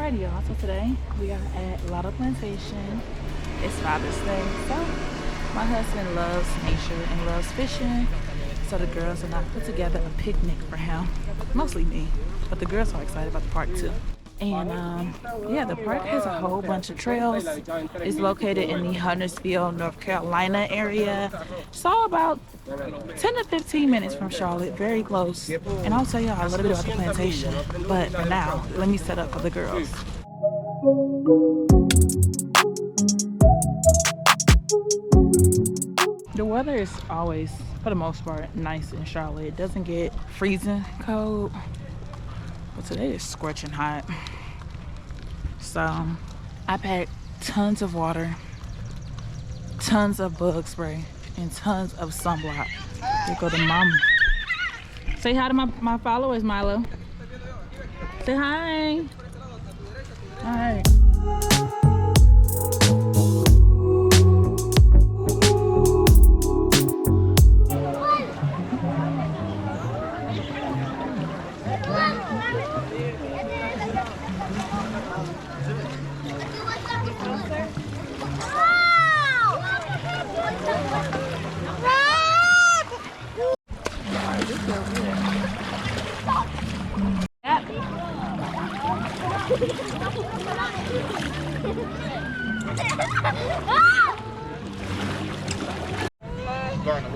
Alrighty, y'all. So today we are at Latta Plantation. It's Father's Day. So my husband loves nature and loves fishing. So the girls and I put together a picnic for him. Mostly me, but the girls are excited about the park too. And yeah, the park has a whole bunch of trails. It's located in the Huntersville, North Carolina area. So about 10 to 15 minutes from Charlotte, very close. And I'll tell y'all a little bit about the plantation. But for now, let me set up for the girls. The weather is always, for the most part, nice in Charlotte. It doesn't get freezing cold. But today is scorching hot. So I packed tons of water, tons of bug spray, and tons of sunblock. Here go to mama. Say hi to my followers, Milo. Say hi. Hi.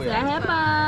Say hi, Mom.